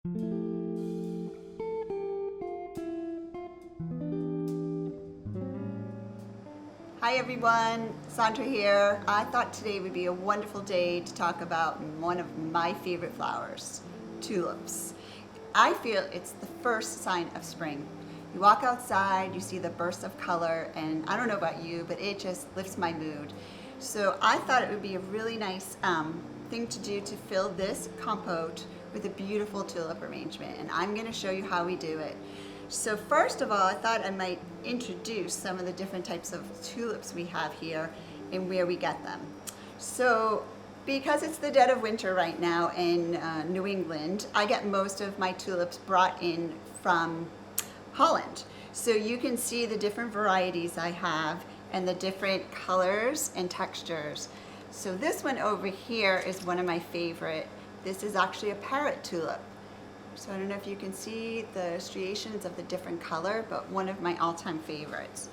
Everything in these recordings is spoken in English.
Hi everyone, Sandra here. I thought today would be a wonderful day to talk about one of my favorite flowers, tulips. I feel it's the first sign of spring. You walk outside, you see the bursts of color, and I don't know about you, but it just lifts my mood. So I thought it would be a really nice thing to do to fill this compote with a beautiful tulip arrangement, and I'm going to show you how we do it. So first of all, I thought I might introduce some of the different types of tulips we have here and where we get them. So because it's the dead of winter right now in New England, I get most of my tulips brought in from Holland. So you can see the different varieties I have and the different colors and textures. So this one over here is one of my favorite. This is actually a parrot tulip. So I don't know if you can see the striations of the different color, but one of my all-time favorites.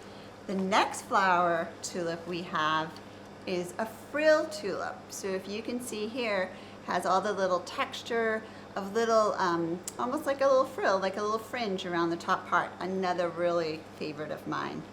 The next flower tulip we have is a frill tulip. So if you can see here, has all the little texture of little, almost like a little frill, like a little fringe around the top part. Another really favorite of mine.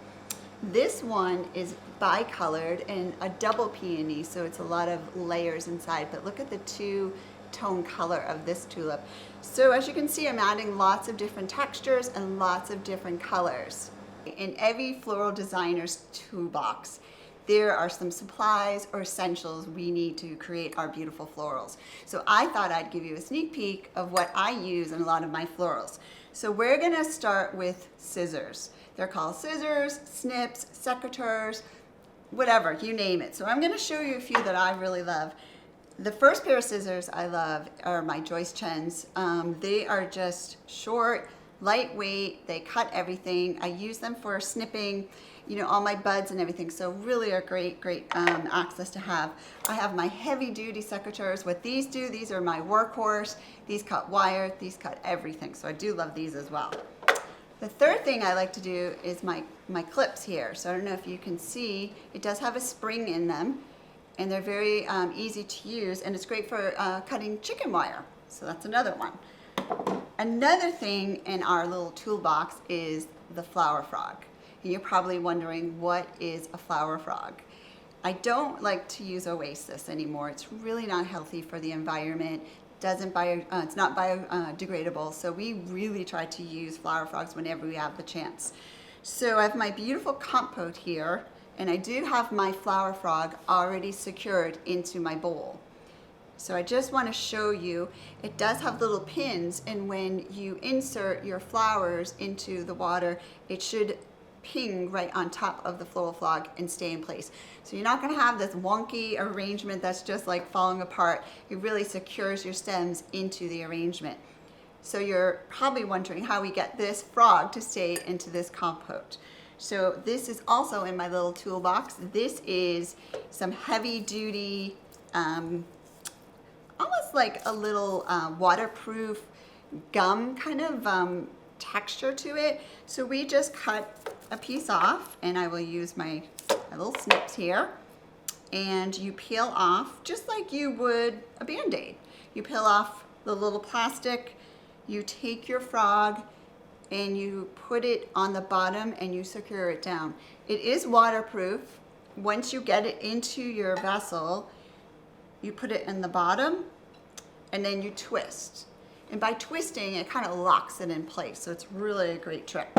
This one is bicolored and a double peony, so it's a lot of layers inside, but look at the two-tone color of this tulip. So as you can see, I'm adding lots of different textures and lots of different colors. In every floral designer's toolbox, there are some supplies or essentials we need to create our beautiful florals. So I thought I'd give you a sneak peek of what I use in a lot of my florals. So we're gonna start with scissors. They're called scissors, snips, secateurs, whatever, you name it. So I'm gonna show you a few that I really love. The first pair of scissors I love are my Joyce Chens. They are just short, lightweight, they cut everything. I use them for snipping, you know, all my buds and everything, so really a great access to have. I have my heavy duty secateurs. What these do, these are my workhorse. These cut wire, these cut everything, so I do love these as well. The third thing I like to do is my clips here. So I don't know if you can see, it does have a spring in them, and they're very easy to use, and it's great for cutting chicken wire. So that's another one. Another thing in our little toolbox is the flower frog. And you're probably wondering, what is a flower frog? I don't like to use Oasis anymore. It's really not healthy for the environment. It's not biodegradable, so we really try to use flower frogs whenever we have the chance. So I have my beautiful compote here, and I do have my flower frog already secured into my bowl. So I just want to show you, it does have little pins, and when you insert your flowers into the water, it should ping right on top of the floral frog and stay in place. So you're not going to have this wonky arrangement that's just like falling apart. It really secures your stems into the arrangement. So you're probably wondering how we get this frog to stay into this compote. So this is also in my little toolbox. This is some heavy duty, almost like a little waterproof gum kind of texture to it. So we just cut a piece off, and I will use my little snips here, and you peel off just like you would a Band-Aid. You peel off the little plastic, you take your frog and you put it on the bottom and you secure it down. It is waterproof. Once you get it into your vessel, you put it in the bottom and then you twist. And by twisting, it kind of locks it in place. So it's really a great trick.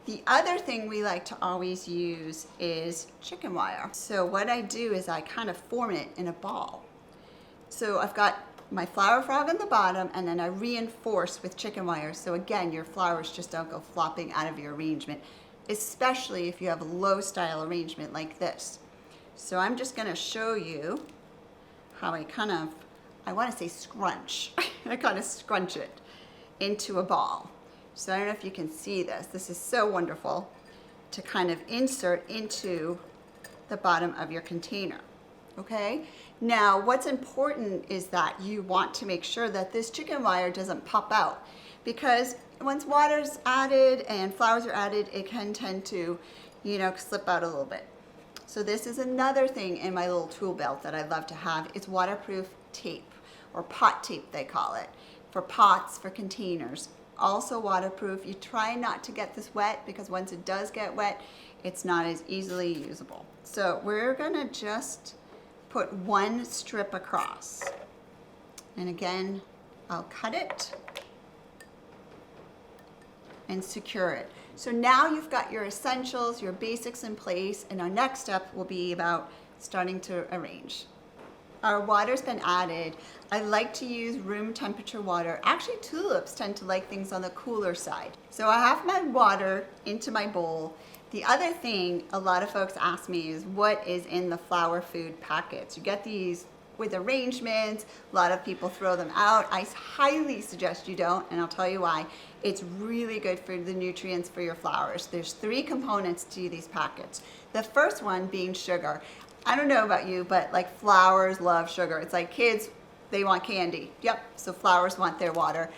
The other thing we like to always use is chicken wire. So what I do is I kind of form it in a ball. So I've got my flower frog on the bottom, and then I reinforce with chicken wire. So again, your flowers just don't go flopping out of your arrangement, especially if you have a low style arrangement like this. So I'm just gonna show you how I want to say scrunch. I kind of scrunch it into a ball. So I don't know if you can see this. This is so wonderful to kind of insert into the bottom of your container. Okay? Now, what's important is that you want to make sure that this chicken wire doesn't pop out, because once water's added and flowers are added, it can tend to, you know, slip out a little bit. So this is another thing in my little tool belt that I love to have. It's waterproof tape, or pot tape they call it. for pots, for containers. Also waterproof. You try not to get this wet because once it does get wet, it's not as easily usable. So we're gonna just put one strip across. And again, I'll cut it and secure it. So now you've got your essentials, your basics in place, and our next step will be about starting to arrange. Our water's been added. I like to use room temperature water. Actually, tulips tend to like things on the cooler side. So I have my water into my bowl. The other thing a lot of folks ask me is what is in the flower food packets. You get these with arrangements. A lot of people throw them out. I highly suggest you don't, and I'll tell you why. It's really good for the nutrients for your flowers. There's 3 components to these packets. The first one being sugar. I don't know about you, but like flowers love sugar. It's like kids, they want candy. Yep, so flowers want their water.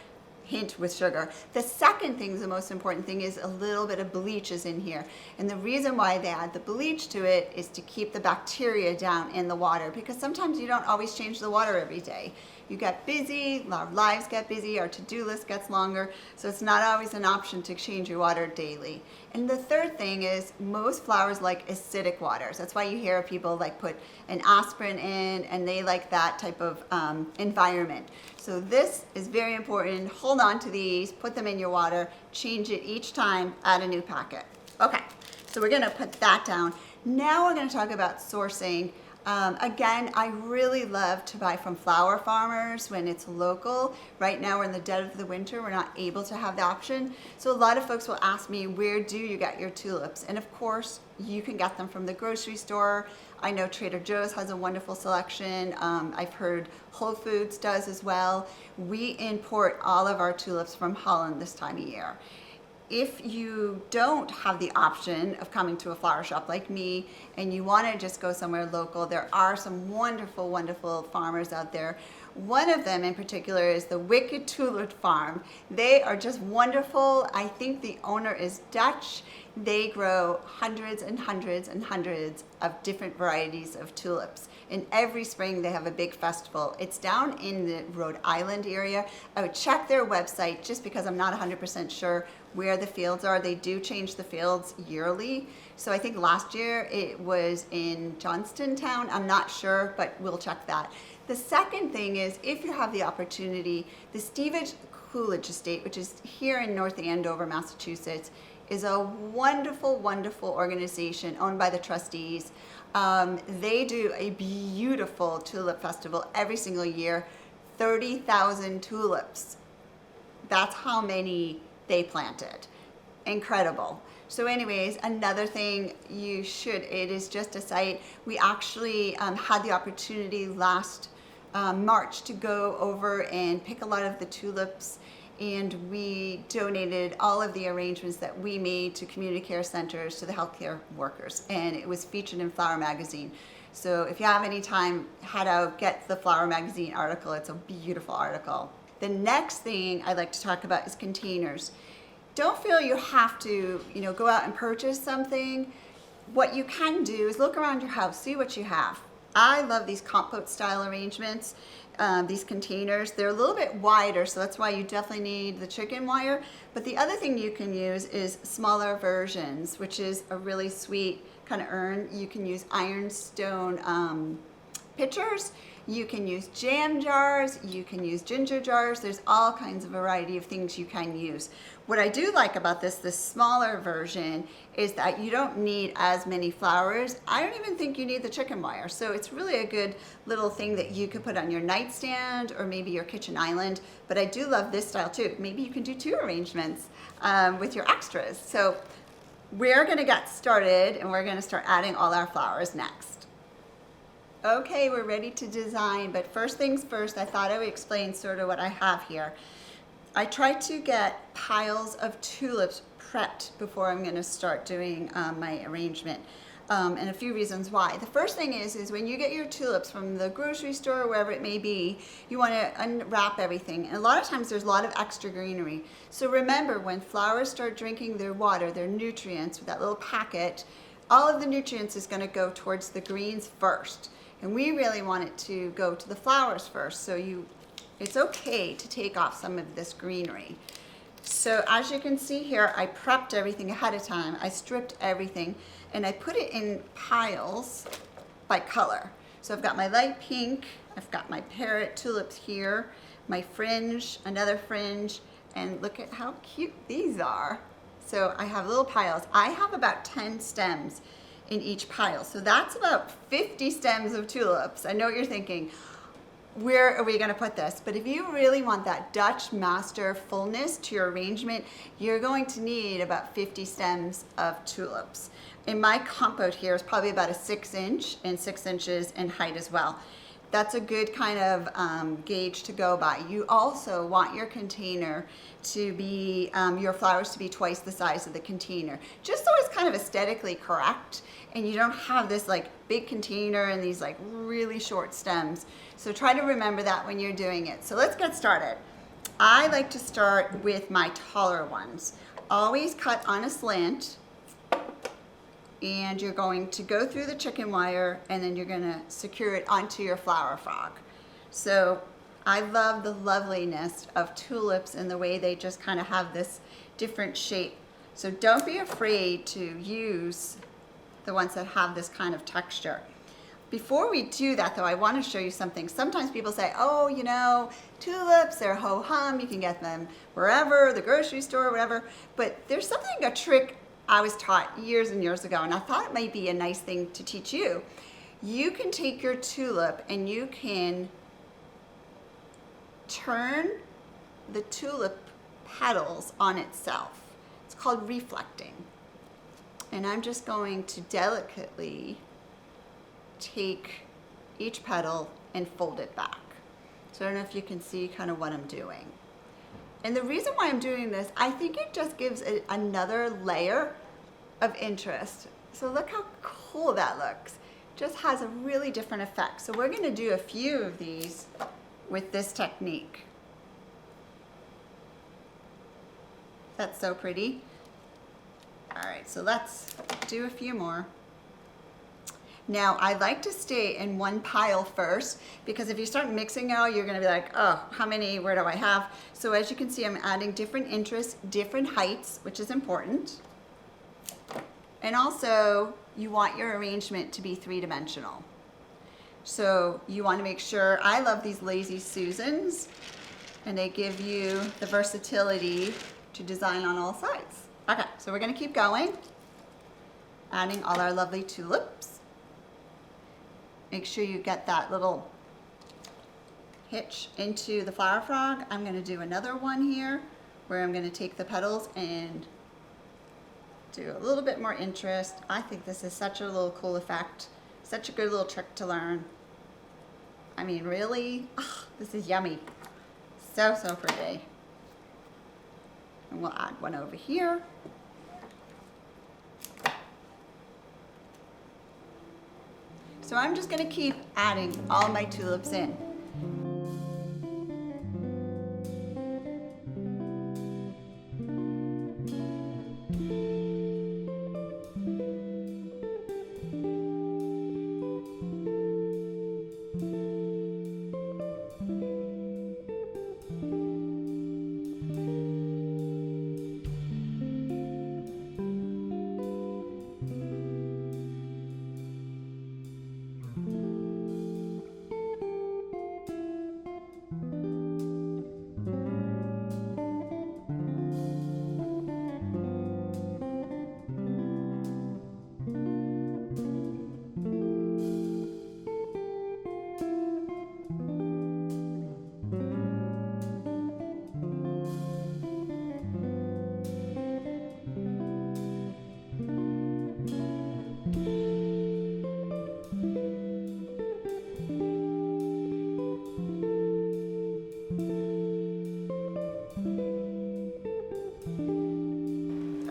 Hint with sugar. The second thing, the most important thing, is a little bit of bleach is in here. And the reason why they add the bleach to it is to keep the bacteria down in the water, because sometimes you don't always change the water every day. You get busy, our lives get busy, our to-do list gets longer, so it's not always an option to change your water daily. And the third thing is most flowers like acidic waters. That's why you hear people like put an aspirin in, and they like that type of environment. So this is very important. Hold on to these, put them in your water, change it each time, add a new packet. Okay, so we're gonna put that down. Now we're gonna talk about sourcing. Again, I really love to buy from flower farmers when it's local. Right now we're in the dead of the winter, we're not able to have the option. So a lot of folks will ask me, where do you get your tulips? And of course, you can get them from the grocery store. I know Trader Joe's has a wonderful selection. I've heard Whole Foods does as well. We import all of our tulips from Holland this time of year. If you don't have the option of coming to a flower shop like me and you want to just go somewhere local, there are some wonderful, wonderful farmers out there. One of them in particular is the Wicked Tulip Farm. They are just wonderful. I think the owner is Dutch. They grow hundreds and hundreds and hundreds of different varieties of tulips. And every spring they have a big festival. It's down in the Rhode Island area. I would check their website just because I'm not 100% sure where the fields are. They do change the fields yearly. So I think last year it was in Johnstown. I'm not sure, but we'll check that. The second thing is, if you have the opportunity, the Stevens Coolidge Estate, which is here in North Andover, Massachusetts, is a wonderful, wonderful organization owned by the trustees. They do a beautiful tulip festival every single year, 30,000 tulips. That's how many they planted. Incredible. So anyways, another thing it is just a site. We actually had the opportunity last March to go over and pick a lot of the tulips, and we donated all of the arrangements that we made to community care centers to the healthcare workers, and it was featured in Flower Magazine. So if you have any time, head out, get the Flower Magazine article. It's a beautiful article. The next thing I'd like to talk about is containers. Don't feel you have to, go out and purchase something. What you can do is look around your house, see what you have. I love these compote style arrangements, these containers. They're a little bit wider, so that's why you definitely need the chicken wire. But the other thing you can use is smaller versions, which is a really sweet kind of urn. You can use ironstone pitchers. You can use jam jars, you can use ginger jars. There's all kinds of variety of things you can use. What I do like about this smaller version, is that you don't need as many flowers. I don't even think you need the chicken wire. So it's really a good little thing that you could put on your nightstand or maybe your kitchen island. But I do love this style too. Maybe you can do 2 arrangements with your extras. So we're gonna get started and we're gonna start adding all our flowers next. Okay, we're ready to design, but first things first, I thought I would explain sort of what I have here. I tried to get piles of tulips prepped before I'm going to start doing my arrangement, and a few reasons why. The first thing is when you get your tulips from the grocery store or wherever it may be, you want to unwrap everything, and a lot of times there's a lot of extra greenery. So remember, when flowers start drinking their water, their nutrients, with that little packet, all of the nutrients is going to go towards the greens first. And we really want it to go to the flowers first. So it's okay to take off some of this greenery. So as you can see here, I prepped everything ahead of time. I stripped everything and I put it in piles by color. So I've got my light pink, I've got my parrot tulips here, my fringe, another fringe, and look at how cute these are. So I have little piles. I have about 10 stems in each pile. So that's about 50 stems of tulips. I know what you're thinking, where are we gonna put this? But if you really want that Dutch master fullness to your arrangement, you're going to need about 50 stems of tulips. In my compote here is probably about a 6-inch and 6 inches in height as well. That's a good kind of gauge to go by. You also want your container to be, your flowers to be twice the size of the container, just so it's kind of aesthetically correct and you don't have this like big container and these like really short stems. So try to remember that when you're doing it. So let's get started. I like to start with my taller ones. Always cut on a slant, and you're going to go through the chicken wire and then you're gonna secure it onto your flower frog. So I love the loveliness of tulips and the way they just kind of have this different shape. So don't be afraid to use the ones that have this kind of texture. Before we do that though, I want to show you something. Sometimes people say, oh, you know, tulips, they're ho-hum, you can get them wherever, the grocery store, whatever. But there's something, a trick I was taught years and years ago, and I thought it might be a nice thing to teach you. You can take your tulip and you can turn the tulip petals on itself. It's called reflecting. And I'm just going to delicately take each petal and fold it back. So I don't know if you can see kind of what I'm doing. And the reason why I'm doing this, I think it just gives it another layer of interest. So look how cool that looks. Just has a really different effect. So we're gonna do a few of these with this technique. That's so pretty. All right, so let's do a few more. Now, I like to stay in one pile first, because if you start mixing it all, you're gonna be like, oh, how many, where do I have? So as you can see, I'm adding different interests, different heights, which is important. And also, you want your arrangement to be three-dimensional. So you wanna make sure, I love these Lazy Susans, and they give you the versatility to design on all sides. Okay, so we're gonna keep going, adding all our lovely tulips. Make sure you get that little hitch into the flower frog. I'm gonna do another one here where I'm gonna take the petals and do a little bit more interest. I think this is such a little cool effect, such a good little trick to learn. I mean, really, this is yummy. So, so pretty. And we'll add one over here. So I'm just gonna keep adding all my tulips in.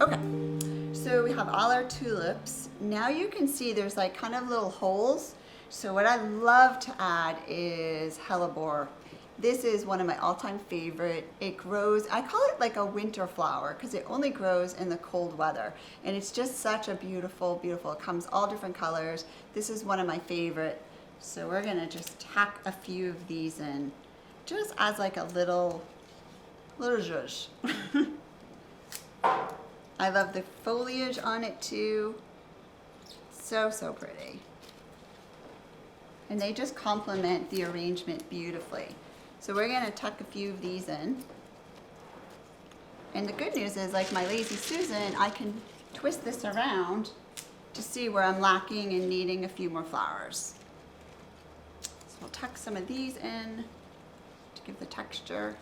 Okay, so we have all our tulips. Now you can see there's like kind of little holes. So what I love to add is hellebore. This is one of my all-time favorite. It grows, I call it like a winter flower because it only grows in the cold weather. And it's just such a beautiful, beautiful, it comes all different colors. This is one of my favorite. So we're gonna just tack a few of these in. just as like a little zhuzh. I love the foliage on it too. So, so pretty. And they just complement the arrangement beautifully. So we're gonna tuck a few of these in. And the good news is, like my Lazy Susan, I can twist this around to see where I'm lacking and needing a few more flowers. So we'll tuck some of these in to give the texture.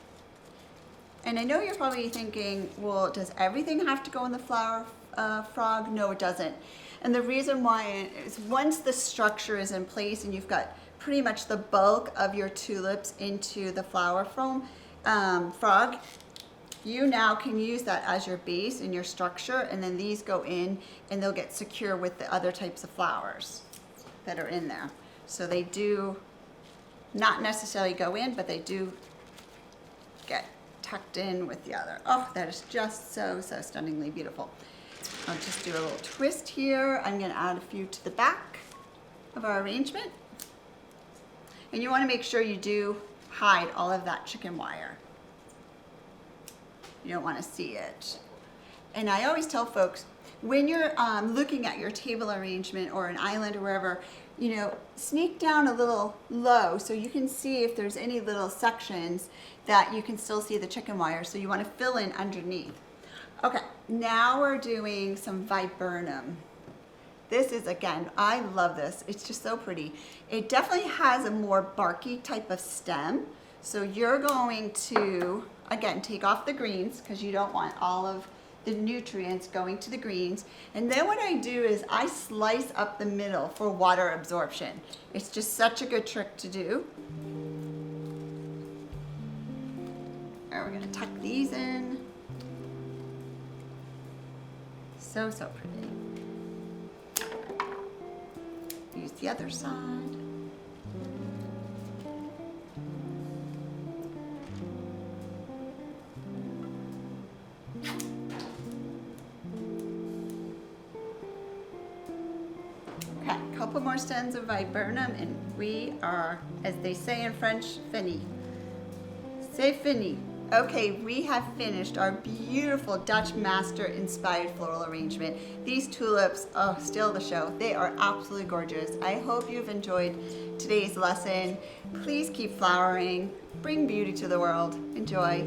And I know you're probably thinking, well, does everything have to go in the flower frog? No, it doesn't. And the reason why is once the structure is in place and you've got pretty much the bulk of your tulips into the flower foam frog, you now can use that as your base in your structure, and then these go in and they'll get secure with the other types of flowers that are in there. So they do not necessarily go in, but they do get tucked in with the other. Oh, that is just so, so stunningly beautiful. I'll just do a little twist here. I'm gonna add a few to the back of our arrangement. And you wanna make sure you do hide all of that chicken wire. You don't wanna see it. And I always tell folks, when you're looking at your table arrangement or an island or wherever, you know, sneak down a little low so you can see if there's any little sections that you can still see the chicken wire, so you want to fill in underneath. Okay, now we're doing some viburnum. This is, again, I love this. It's just so pretty. It definitely has a more barky type of stem. So you're going to, again, take off the greens because you don't want all of the nutrients going to the greens. And then what I do is I slice up the middle for water absorption. It's just such a good trick to do. All right, we're gonna tuck these in. So, so pretty. Use the other side. Okay, a couple more stems of viburnum and we are, as they say in French, fini. C'est fini. Okay, we have finished our beautiful Dutch master inspired floral arrangement. These tulips, oh, still the show. They are absolutely gorgeous. I hope you've enjoyed today's lesson. Please keep flowering. Bring beauty to the world. Enjoy.